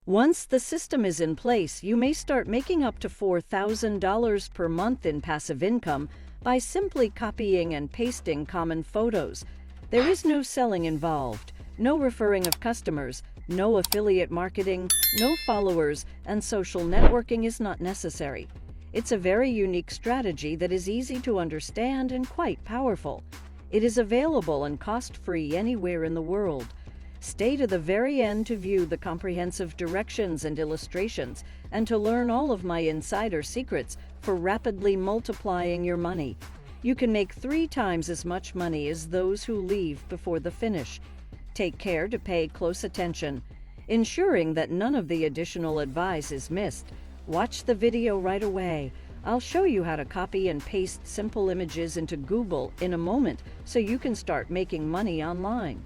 Once the system is in place, you may start making up to $4,000 per month in passive income by simply copying and pasting common photos. There is no selling involved, no referring of customers, no affiliate marketing, no followers, and social networking is not necessary. It's a very unique strategy that is easy to understand and quite powerful. It is available and cost-free anywhere in the world. Stay to the very end to view the comprehensive directions and illustrations and to learn all of my insider secrets for rapidly multiplying your money. You can make 3 times as much money as those who leave before the finish. Take care to pay close attention, ensuring that none of the additional advice is missed. Watch the video right away. I'll show you how to copy and paste simple images into Google in a moment so you can start making money online.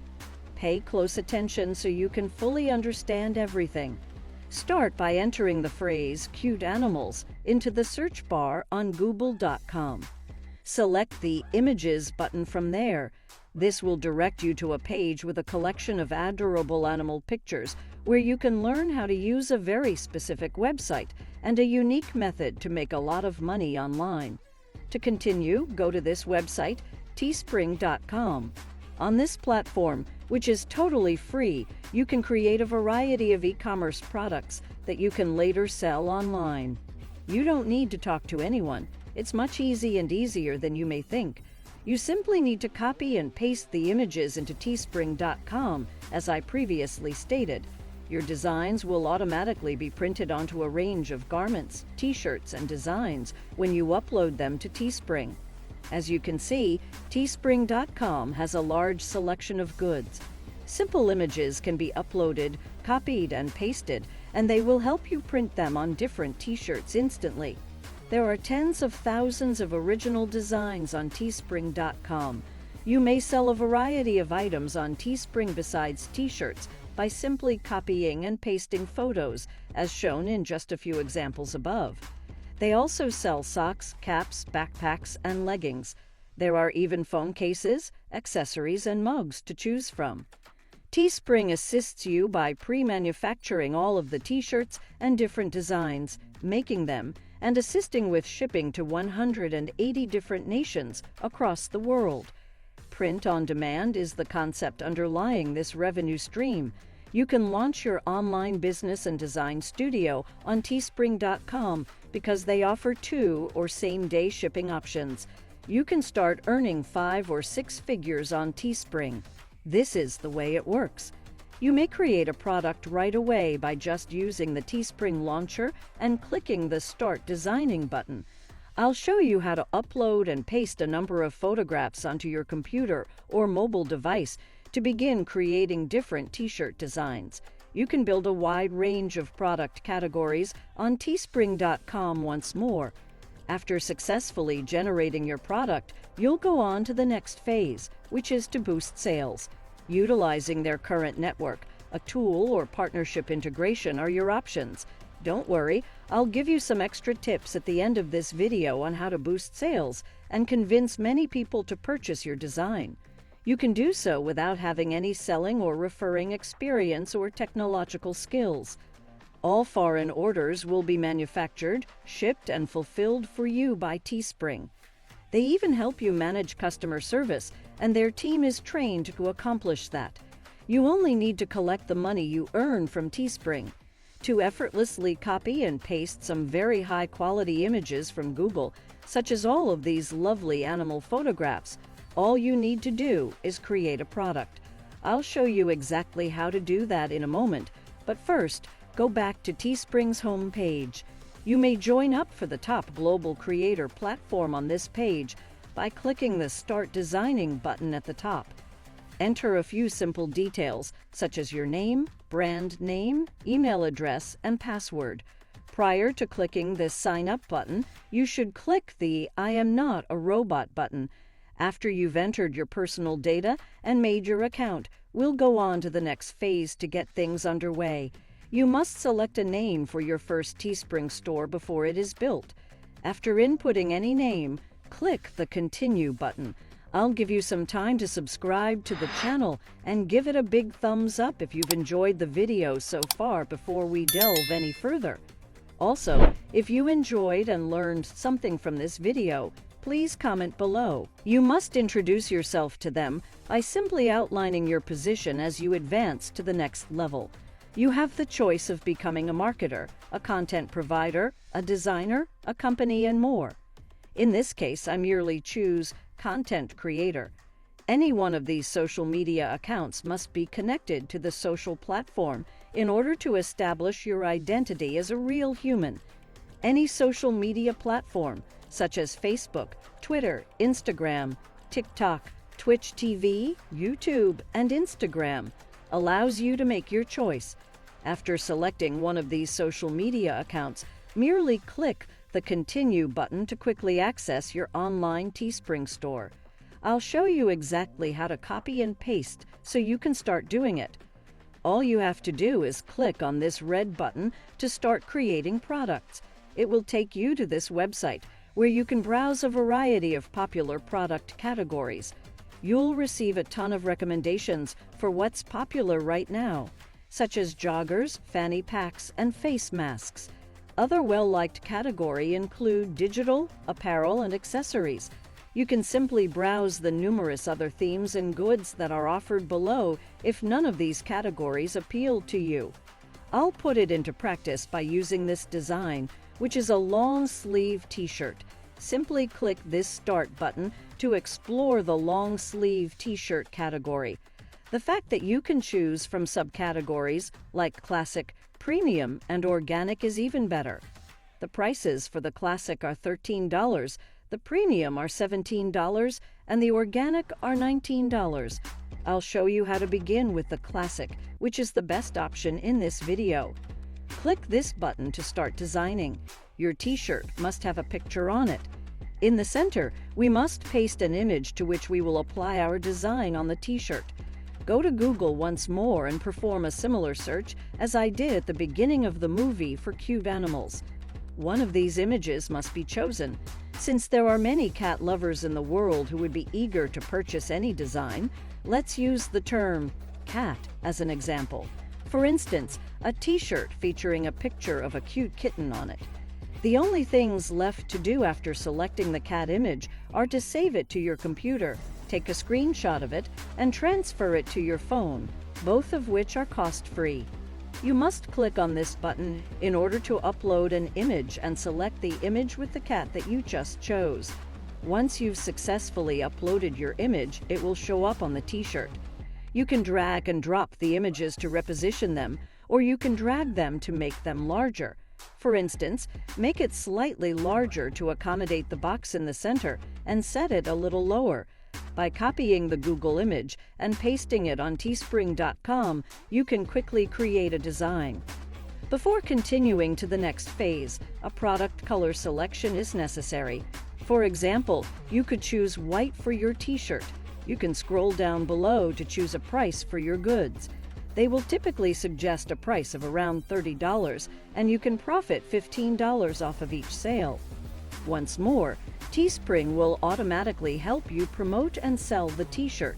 Pay close attention so you can fully understand everything. Start by entering the phrase "cute animals" into the search bar on google.com. Select the Images button from there. This will direct you to a page with a collection of adorable animal pictures where you can learn how to use a very specific website and a unique method to make a lot of money online. To continue, go to this website, teespring.com. On this platform, which is totally free, you can create a variety of e-commerce products that you can later sell online. You don't need to talk to anyone. It's much easier than you may think. You simply need to copy and paste the images into teespring.com, as I previously stated. Your designs will automatically be printed onto a range of garments, t-shirts, and designs when you upload them to Teespring. As you can see, teespring.com has a large selection of goods. Simple images can be uploaded, copied, and pasted, and they will help you print them on different t-shirts instantly. There are tens of thousands of original designs on teespring.com. You may sell a variety of items on Teespring besides t-shirts by simply copying and pasting photos, as shown in just a few examples above. They also sell socks, caps, backpacks, and leggings. There are even phone cases, accessories, and mugs to choose from. Teespring assists you by pre-manufacturing all of the t-shirts and different designs, making them, and assisting with shipping to 180 different nations across the world. Print on demand is the concept underlying this revenue stream. You can launch your online business and design studio on teespring.com because they offer 2 or same-day shipping options. You can start earning 5 or 6 figures on Teespring. This is the way it works. You may create a product right away by just using the Teespring launcher and clicking the Start Designing button. I'll show you how to upload and paste a number of photographs onto your computer or mobile device to begin creating different t-shirt designs. You can build a wide range of product categories on teespring.com once more. After successfully generating your product, you'll go on to the next phase, which is to boost sales. Utilizing their current network, a tool, or partnership integration are your options. Don't worry, I'll give you some extra tips at the end of this video on how to boost sales and convince many people to purchase your design. You can do so without having any selling or referring experience or technological skills. All foreign orders will be manufactured, shipped, and fulfilled for you by Teespring. They even help you manage customer service, and their team is trained to accomplish that. You only need to collect the money you earn from Teespring. To effortlessly copy and paste some very high-quality images from Google, such as all of these lovely animal photographs, all you need to do is create a product. I'll show you exactly how to do that in a moment, but first, go back to Teespring's homepage. You may join up for the top global creator platform on this page by clicking the Start Designing button at the top. Enter a few simple details, such as your name, brand name, email address, and password. Prior to clicking this Sign Up button, you should click the I am not a robot button. After you've entered your personal data and made your account, we'll go on to the next phase to get things underway. You must select a name for your first Teespring store before it is built. After inputting any name, click the Continue button. I'll give you some time to subscribe to the channel and give it a big thumbs up if you've enjoyed the video so far before we delve any further. Also, if you enjoyed and learned something from this video, please comment below. You must introduce yourself to them by simply outlining your position as you advance to the next level. You have the choice of becoming a marketer, a content provider, a designer, a company, and more. In this case, I merely choose content creator. Any one of these social media accounts must be connected to the social platform in order to establish your identity as a real human. Any social media platform, such as Facebook, Twitter, Instagram, TikTok, Twitch TV, YouTube, and Instagram, allows you to make your choice. After selecting one of these social media accounts, merely click the Continue button to quickly access your online Teespring store. I'll show you exactly how to copy and paste so you can start doing it. All you have to do is click on this red button to start creating products. It will take you to this website where you can browse a variety of popular product categories. You'll receive a ton of recommendations for what's popular right now, such as joggers, fanny packs, and face masks. Other well-liked categories include digital, apparel, and accessories. You can simply browse the numerous other themes and goods that are offered below if none of these categories appeal to you. I'll put it into practice by using this design, which is a long-sleeve t-shirt. Simply click this Start button to explore the long-sleeve t-shirt category. The fact that you can choose from subcategories like classic, premium, and organic is even better. The prices for the classic are $13, the premium are $17, and the organic are $19. I'll show you how to begin with the classic, which is the best option in this video. Click this button to start designing. Your t-shirt must have a picture on it. In the center, we must paste an image to which we will apply our design on the t-shirt. Go to Google once more and perform a similar search as I did at the beginning of the movie for cute animals. One of these images must be chosen. Since there are many cat lovers in the world who would be eager to purchase any design, let's use the term cat as an example. For instance, a t-shirt featuring a picture of a cute kitten on it. The only things left to do after selecting the cat image are to save it to your computer, take a screenshot of it, and transfer it to your phone, both of which are cost-free. You must click on this button in order to upload an image and select the image with the cat that you just chose. Once you've successfully uploaded your image, it will show up on the t-shirt. You can drag and drop the images to reposition them, or you can drag them to make them larger. For instance, make it slightly larger to accommodate the box in the center and set it a little lower. By copying the Google image and pasting it on teespring.com, you can quickly create a design. Before continuing to the next phase, a product color selection is necessary. For example, you could choose white for your t-shirt. You can scroll down below to choose a price for your goods. They will typically suggest a price of around $30, and you can profit $15 off of each sale. Once more, Teespring will automatically help you promote and sell the t-shirt.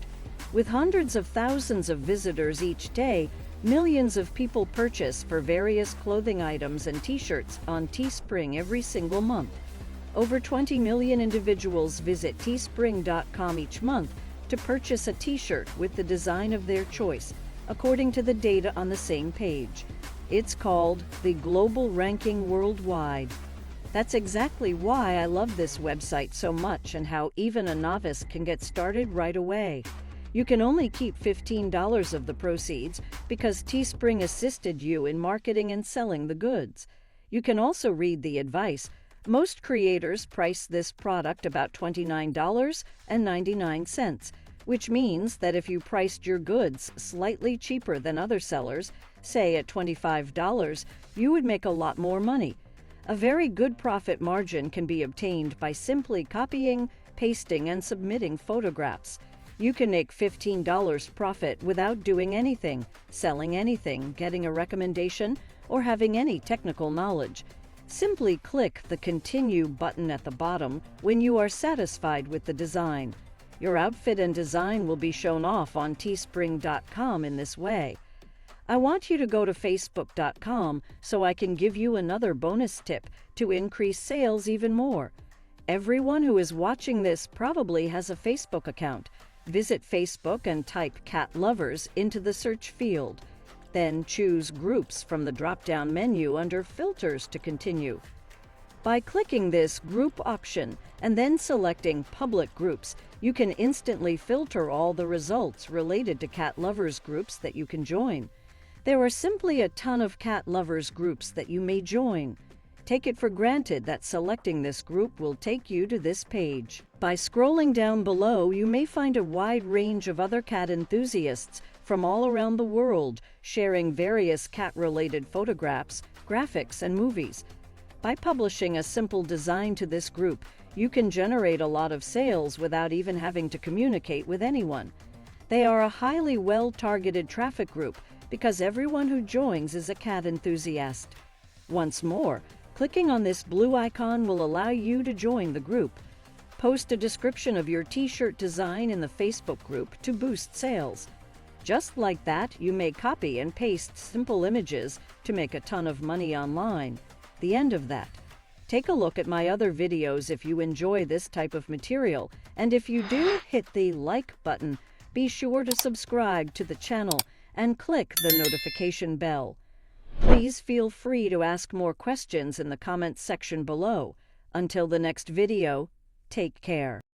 With hundreds of thousands of visitors each day, millions of people purchase for various clothing items and t-shirts on Teespring every single month. Over 20 million individuals visit teespring.com each month to purchase a t-shirt with the design of their choice, according to the data on the same page. It's called the Global Ranking Worldwide. That's exactly why I love this website so much and how even a novice can get started right away. You can only keep $15 of the proceeds because Teespring assisted you in marketing and selling the goods. You can also read the advice. Most creators price this product about $29.99, which means that if you priced your goods slightly cheaper than other sellers, say at $25, you would make a lot more money. A very good profit margin can be obtained by simply copying, pasting, and submitting photographs. You can make $15 profit without doing anything, selling anything, getting a recommendation, or having any technical knowledge. Simply click the Continue button at the bottom when you are satisfied with the design. Your outfit and design will be shown off on teespring.com in this way. I want you to go to facebook.com so I can give you another bonus tip to increase sales even more. Everyone who is watching this probably has a Facebook account. Visit Facebook and type cat lovers into the search field. Then choose Groups from the drop-down menu under Filters to continue. By clicking this group option and then selecting Public Groups, you can instantly filter all the results related to cat lovers groups that you can join. There are simply a ton of cat lovers groups that you may join. Take it for granted that selecting this group will take you to this page. By scrolling down below, you may find a wide range of other cat enthusiasts from all around the world sharing various cat-related photographs, graphics, and movies. By publishing a simple design to this group, you can generate a lot of sales without even having to communicate with anyone. They are a highly well-targeted traffic group because everyone who joins is a cat enthusiast. Once more, clicking on this blue icon will allow you to join the group. Post a description of your t-shirt design in the Facebook group to boost sales. Just like that, you may copy and paste simple images to make a ton of money online. The end of that. Take a look at my other videos if you enjoy this type of material, and if you do, hit the like button. Be sure to subscribe to the channel and click the notification bell. Please feel free to ask more questions in the comments section below. Until the next video, take care.